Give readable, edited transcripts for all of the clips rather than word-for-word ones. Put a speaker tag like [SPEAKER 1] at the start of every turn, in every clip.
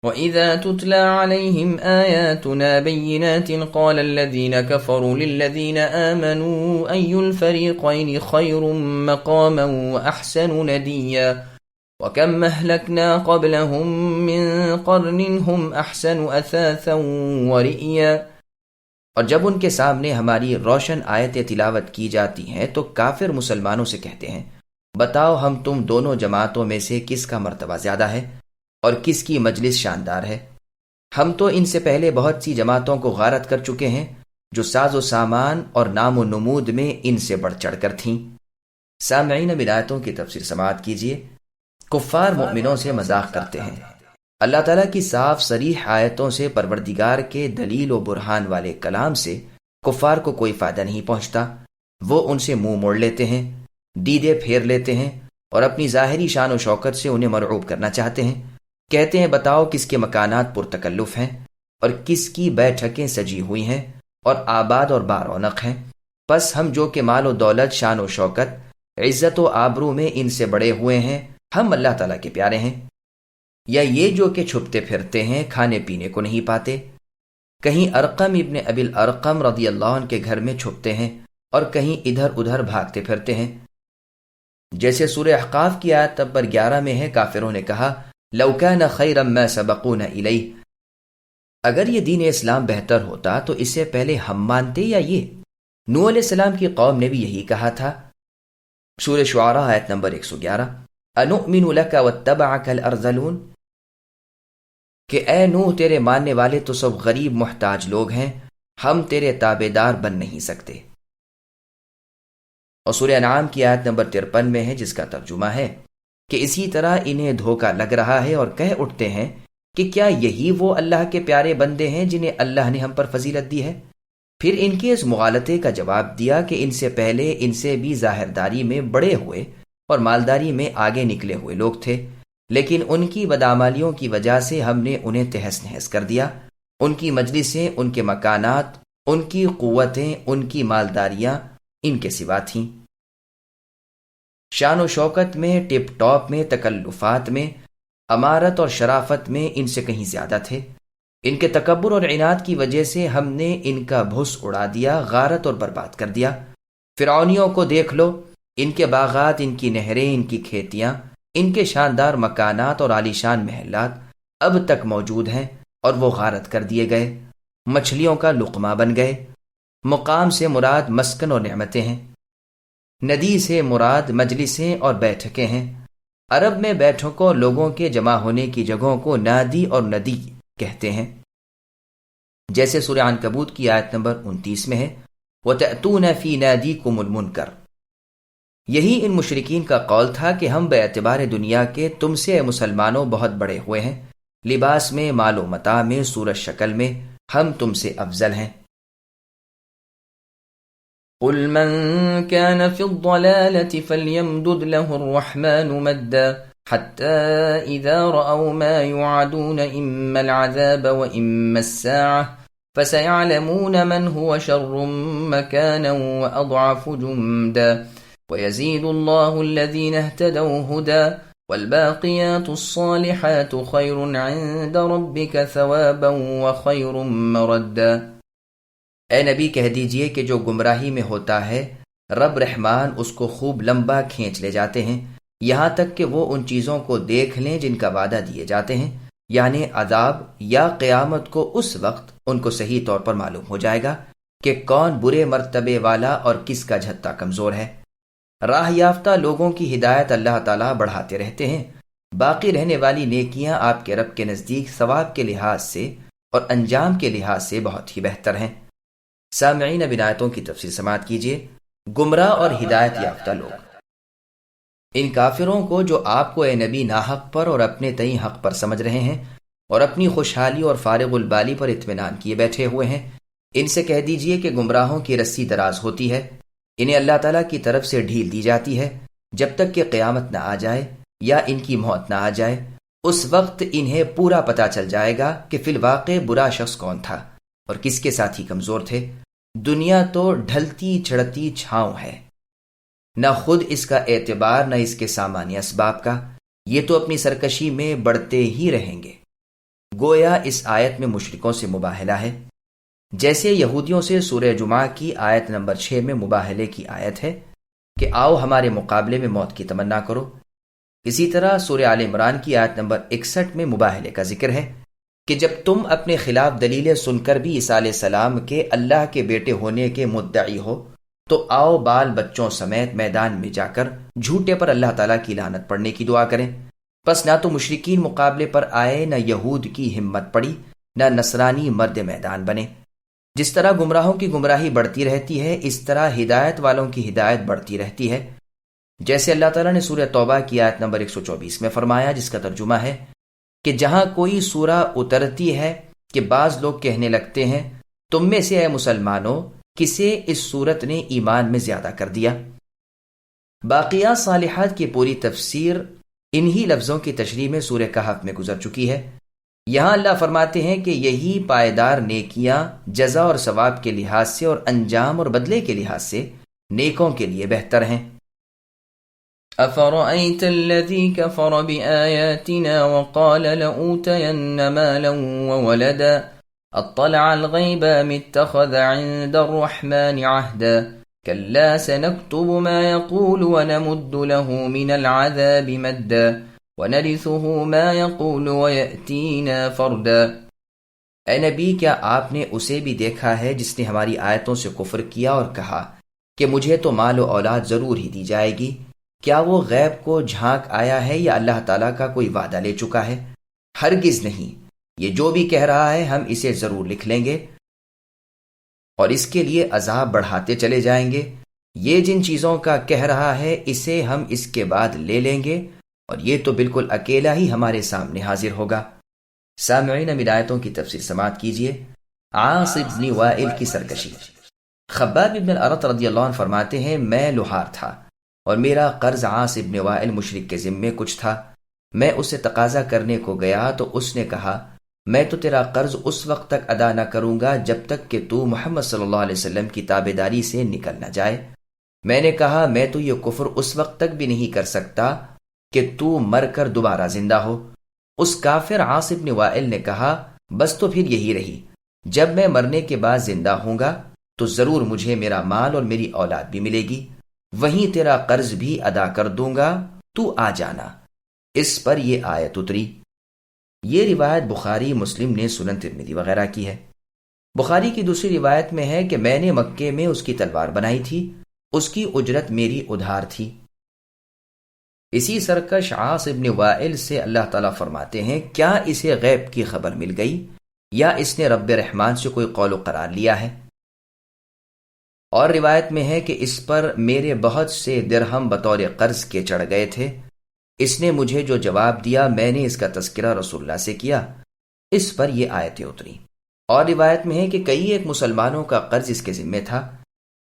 [SPEAKER 1] وَإِذَا تُتْلَى عَلَيْهِمْ آيَاتُنَا بَيِّنَاتٍ قَالَ الَّذِينَ كَفَرُوا لِلَّذِينَ آمَنُوا أَيُّ الْفَرِيقَيْنِ خَيْرٌ مَّقَامًا وَأَحْسَنُ نَدِيًّا وَكَمْ أَهْلَكْنَا قَبْلَهُم مِّن قَرْنٍ هُمْ أَحْسَنُ أَثَاثًا وَرِئْيًا۔ اور جب ان کے سامنے ہماری روشن آیتیں تلاوت کی جاتی ہیں تو کافر مسلمانوں سے کہتے ہیں، بتاؤ ہم تم دونوں جماعتوں میں سے کس کا مرتبہ زیادہ ہے اور کس کی مجلس شاندار ہے؟ ہم تو ان سے پہلے بہت سی جماعتوں کو غارت کر چکے ہیں جو ساز و سامان اور نام و نمود میں ان سے بڑھ چڑھ کر تھیں۔ سامعین، اب آیتوں کی تفسیر سماعت کیجیے۔ کفار مومنوں سے مذاق کرتے ہیں۔ اللہ تعالیٰ کی صاف صریح آیتوں سے، پروردگار کے دلیل و برہان والے کلام سے کفار کو کوئی فائدہ نہیں پہنچتا۔ وہ ان سے منہ موڑ لیتے ہیں، دیدے پھیر لیتے ہیں اور اپنی ظاہری شان و شوکت سے انہیں مرعوب کرنا چاہتے ہیں۔ کہتے ہیں، بتاؤ کس کے مکانات پرتکلف ہیں اور کس کی بیٹھکیں سجی ہوئی ہیں اور آباد اور بارونق ہیں۔ پس ہم جو کہ مال و دولت، شان و شوکت، عزت و آبرو میں ان سے بڑے ہوئے ہیں، ہم اللہ تعالیٰ کے پیارے ہیں، یا یہ جو کہ چھپتے پھرتے ہیں، کھانے پینے کو نہیں پاتے؟ کہیں ارقم ابن ابی الارقم رضی اللہ عنہ کے گھر میں چھپتے ہیں اور کہیں ادھر ادھر بھاگتے پھرتے ہیں۔ جیسے سورہ احقاف کی آیت نمبر 11 میں ہے، کافروں نے کہا لو کان خیرا ما سبقونا الیہ، اگر یہ دین اسلام بہتر ہوتا تو اس سے پہلے ہم مانتے یا یہ؟ نوح علیہ السلام کی قوم نے بھی یہی کہا تھا۔ سورہ شعراء آیت نمبر 111، انؤمن لک واتبعک الارذلون، کہ اے نوح تیرے ماننے والے تو سب غریب محتاج لوگ ہیں، ہم تیرے تابع دار بن نہیں سکتے۔ اور سورہ انعام کی آیت نمبر 53 میں ہے، جس کا ترجمہ ہے کہ اسی طرح انہیں دھوکہ لگ رہا ہے اور کہہ اٹھتے ہیں کہ کیا یہی وہ اللہ کے پیارے بندے ہیں جنہیں اللہ نے ہم پر فضیلت دی ہے؟ پھر ان کے اس مغالطے کا جواب دیا کہ ان سے پہلے ان سے بھی ظاہرداری میں بڑے ہوئے اور مالداری میں آگے نکلے ہوئے لوگ تھے، لیکن ان کی بدعمالیوں کی وجہ سے ہم نے انہیں تہس نہس کر دیا۔ ان کی مجلسیں، ان کے مکانات، ان کی قوتیں، ان کی مالداریاں ان کے سوا تھیں۔ شان و شوکت میں، ٹپ ٹاپ میں، تکلفات میں، امارت اور شرافت میں ان سے کہیں زیادہ تھے۔ ان کے تکبر اور عناد کی وجہ سے ہم نے ان کا بھس اڑا دیا، غارت اور برباد کر دیا۔ فرعونیوں کو دیکھ لو، ان کے باغات، ان کی نہریں، ان کی کھیتیاں، ان کے شاندار مکانات اور عالیشان محلات اب تک موجود ہیں اور وہ غارت کر دیے گئے، مچھلیوں کا لقمہ بن گئے۔ مقام سے مراد مسکن اور نعمتیں ہیں، ندی سے مراد مجلسیں اور بیٹھکیں ہیں۔ عرب میں بیٹھکوں، لوگوں کے جمع ہونے کی جگہوں کو نادی اور ندی کہتے ہیں، جیسے سورہ عنکبوت کی آیت نمبر 29 میں ہے، وَتَأْتُونَ فِي نَادِيكُمُ الْمُنْكَرَ۔ یہی ان مشرکین کا قول تھا کہ ہم بے اعتبار دنیا کے تم سے اے مسلمانوں بہت بڑے ہوئے ہیں، لباس میں، مال و متاع میں، صورت شکل میں ہم تم سے افضل ہیں۔ قل من كان في الضلالة فليمدد له الرحمن مدا حتى إذا رأوا ما يوعدون إما العذاب وإما الساعة فسيعلمون من هو شر مكانا وأضعف جندا ويزيد الله الذين اهتدوا هدى والباقيات الصالحات خير عند ربك ثوابا وخير مردا۔
[SPEAKER 2] اے نبی کہہ دیجئے کہ جو گمراہی میں ہوتا ہے، رب رحمان اس کو خوب لمبا کھینچ لے جاتے ہیں، یہاں تک کہ وہ ان چیزوں کو دیکھ لیں جن کا وعدہ دیے جاتے ہیں، یعنی عذاب یا قیامت کو۔ اس وقت ان کو صحیح طور پر معلوم ہو جائے گا کہ کون برے مرتبے والا اور کس کا جھتا کمزور ہے۔ راہ یافتہ لوگوں کی ہدایت اللہ تعالیٰ بڑھاتے رہتے ہیں۔ باقی رہنے والی نیکیاں آپ کے رب کے نزدیک ثواب کے لحاظ سے اور انجام کے لحاظ سے بہت ہی بہتر ہیں۔ سامعین، اب آیتوں کی تفسیر سماعت کیجیے۔ گمراہ اور ہدایت یافتہ لوگ، ان کافروں کو جو آپ کو اے نبی ناحق پر اور اپنے تئیں حق پر سمجھ رہے ہیں اور اپنی خوشحالی اور فارغ البالی پر اطمینان کیے بیٹھے ہوئے ہیں، ان سے کہہ دیجئے کہ گمراہوں کی رسی دراز ہوتی ہے، انہیں اللہ تعالیٰ کی طرف سے ڈھیل دی جاتی ہے جب تک کہ قیامت نہ آ جائے یا ان کی موت نہ آ جائے۔ اس وقت انہیں پورا پتہ چل جائے گا کہ فی الواقع برا شخص کون تھا اور کس کے ساتھی کمزور تھے۔ دنیا تو ڈھلتی چڑھتی چھاؤں ہے، نہ خود اس کا اعتبار نہ اس کے سامانی اسباب کا، یہ تو اپنی سرکشی میں بڑھتے ہی رہیں گے۔ گویا اس آیت میں مشرکوں سے مباہلہ ہے، جیسے یہودیوں سے سورہ جمعہ کی آیت نمبر 6 میں مباہلے کی آیت ہے کہ آؤ ہمارے مقابلے میں موت کی تمنا کرو۔ اسی طرح سورہ آل عمران کی آیت نمبر 61 میں مباہلے کا ذکر ہے کہ جب تم اپنے خلاف دلیلیں سن کر بھی عیسیٰ علیہ السلام کے اللہ کے بیٹے ہونے کے مدعی ہو تو آؤ بال بچوں سمیت میدان میں جا کر جھوٹے پر اللہ تعالیٰ کی لعنت پڑھنے کی دعا کریں۔ پس نہ تو مشرکین مقابلے پر آئے، نہ یہود کی ہمت پڑی، نہ نصرانی مرد میدان بنے۔ جس طرح گمراہوں کی گمراہی بڑھتی رہتی ہے، اس طرح ہدایت والوں کی ہدایت بڑھتی رہتی ہے، جیسے اللہ تعالیٰ نے سورہ توبہ کی آیت نمبر 124 میں فرمایا، جس کا ترجمہ ہے کہ جہاں کوئی سورہ اترتی ہے کہ بعض لوگ کہنے لگتے ہیں تم میں سے اے مسلمانوں کسے اس صورت نے ایمان میں زیادہ کر دیا۔ باقیات صالحات کی پوری تفسیر انہی لفظوں کی تشریح میں سورہ کہف میں گزر چکی ہے۔ یہاں اللہ فرماتے ہیں کہ یہی پائیدار نیکیاں جزا اور ثواب کے لحاظ سے اور انجام اور بدلے کے لحاظ سے نیکوں کے لیے بہتر ہیں۔
[SPEAKER 1] أفرأيت الذي كفر بآياتنا وقال لأوتين مالا وولدا اطلع الغيب أم اتخذ عند الرحمن عهدا كلا سنكتب ما يقول ونمد له من العذاب مدا ونرثه ما يقول ويأتينا فردا۔
[SPEAKER 2] اے نبی، کیا آپ نے اسے بھی دیکھا ہے جس نے ہماری آیتوں سے کفر کیا اور کہا کہ مجھے تو مال و اولاد ضرور ہی دی جائے گی؟ کیا وہ غیب کو جھانک آیا ہے یا اللہ تعالیٰ کا کوئی وعدہ لے چکا ہے؟ ہرگز نہیں، یہ جو بھی کہہ رہا ہے ہم اسے ضرور لکھ لیں گے اور اس کے لیے عذاب بڑھاتے چلے جائیں گے۔ یہ جن چیزوں کا کہہ رہا ہے اسے ہم اس کے بعد لے لیں گے اور یہ تو بالکل اکیلا ہی ہمارے سامنے حاضر ہوگا۔ سامعین، اب آیتوں کی تفسیر سماعت کیجیے۔ عاص بن وائل کی سرکشی۔ خباب بن الارت رضی اللہ عنہ فرماتے ہیں، میں لوہار تھا اور میرا قرض عاص بن وائل مشرک کے ذمے کچھ تھا۔ میں اسے تقاضا کرنے کو گیا تو اس نے کہا، میں تو تیرا قرض اس وقت تک ادا نہ کروں گا جب تک کہ تو محمد صلی اللہ علیہ وسلم کی تابعداری سے نکل نہ جائے۔ میں نے کہا، میں تو یہ کفر اس وقت تک بھی نہیں کر سکتا کہ تو مر کر دوبارہ زندہ ہو۔ اس کافر عاص بن وائل نے کہا، بس تو پھر یہی رہی، جب میں مرنے کے بعد زندہ ہوں گا تو ضرور مجھے میرا مال اور میری اولاد بھی ملے گی، وہیں تیرا قرض بھی ادا کر دوں گا، تو آ جانا۔ اس پر یہ آیت اتری۔ یہ روایت بخاری، مسلم نے سنن ترمذی وغیرہ کی ہے۔ بخاری کی دوسری روایت میں ہے کہ میں نے مکے میں اس کی تلوار بنائی تھی، اس کی اجرت میری ادھار تھی۔ اسی سرکش عاص بن وائل سے اللہ تعالیٰ فرماتے ہیں، کیا اسے غیب کی خبر مل گئی یا اس نے رب رحمان سے کوئی قول و قرار لیا ہے؟ اور روایت میں ہے کہ اس پر میرے بہت سے درہم بطور قرض کے چڑھ گئے تھے، اس نے مجھے جو جواب دیا میں نے اس کا تذکرہ رسول اللہ سے کیا۔ اس پر یہ آیتیں اتری۔ اور روایت میں ہے کہ کئی ایک مسلمانوں کا قرض اس کے ذمے تھا۔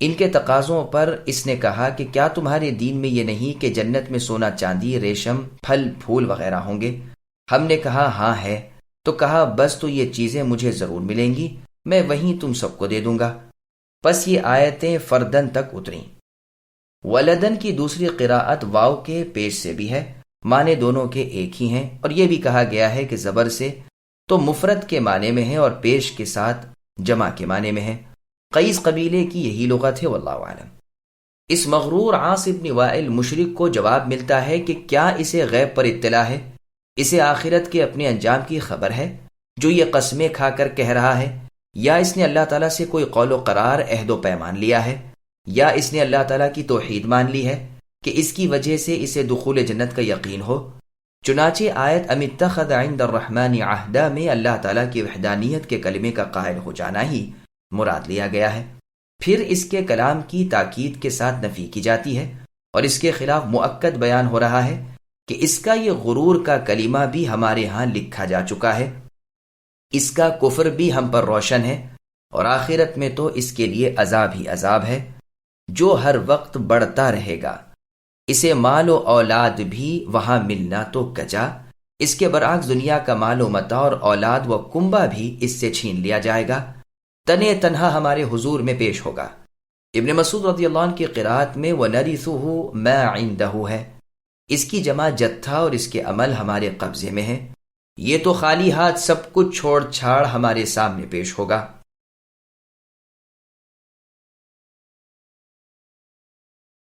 [SPEAKER 2] ان کے تقاضوں پر اس نے کہا کہ کیا تمہارے دین میں یہ نہیں کہ جنت میں سونا چاندی، ریشم، پھل پھول وغیرہ ہوں گے؟ ہم نے کہا ہاں ہے۔ تو کہا، بس تو یہ چیزیں مجھے ضرور ملیں گی، میں وہیں تم سب کو دے دوں گا۔ پس یہ آیتیں فردن تک اتریں۔ ولدن کی دوسری قراءت واو کے پیش سے بھی ہے، معنی دونوں کے ایک ہی ہیں، اور یہ بھی کہا گیا ہے کہ زبر سے تو مفرد کے معنی میں ہے اور پیش کے ساتھ جمع کے معنی میں ہے۔ قیس قبیلے کی یہی لغت ہے، واللہ اعلم۔ اس مغرور عاص بن وائل مشرک کو جواب ملتا ہے کہ کیا اسے غیب پر اطلاع ہے، اسے آخرت کے اپنے انجام کی خبر ہے جو یہ قسمیں کھا کر کہہ رہا ہے، یا اس نے اللہ تعالیٰ سے کوئی قول و قرار، عہد و پیمان لیا ہے، یا اس نے اللہ تعالیٰ کی توحید مان لی ہے کہ اس کی وجہ سے اسے دخول جنت کا یقین ہو۔ چنانچہ آیت ام اتخذ عند الرحمن عہدا میں اللہ تعالیٰ کی وحدانیت کے کلمے کا قائل ہو جانا ہی مراد لیا گیا ہے۔ پھر اس کے کلام کی تاکید کے ساتھ نفی کی جاتی ہے اور اس کے خلاف مؤکد بیان ہو رہا ہے کہ اس کا یہ غرور کا کلمہ بھی ہمارے ہاں لکھا جا چکا ہے، اس کا کفر بھی ہم پر روشن ہے، اور آخرت میں تو اس کے لیے عذاب ہی عذاب ہے جو ہر وقت بڑھتا رہے گا۔ اسے مال و اولاد بھی وہاں ملنا تو کجا، اس کے برعکس دنیا کا مال و متاع اور اولاد و کنبہ بھی اس سے چھین لیا جائے گا، تنے تنہا ہمارے حضور میں پیش ہوگا۔ ابن مسعود رضی اللہ عنہ کی قرات میں وَنَرِثُهُ مَا عِندَهُ ہے، اس کی جمع جتھا اور اس کے عمل ہمارے قبضے میں ہے۔ یہ تو خالی ہاتھ سب کچھ چھوڑ چھاڑ ہمارے سامنے پیش ہوگا۔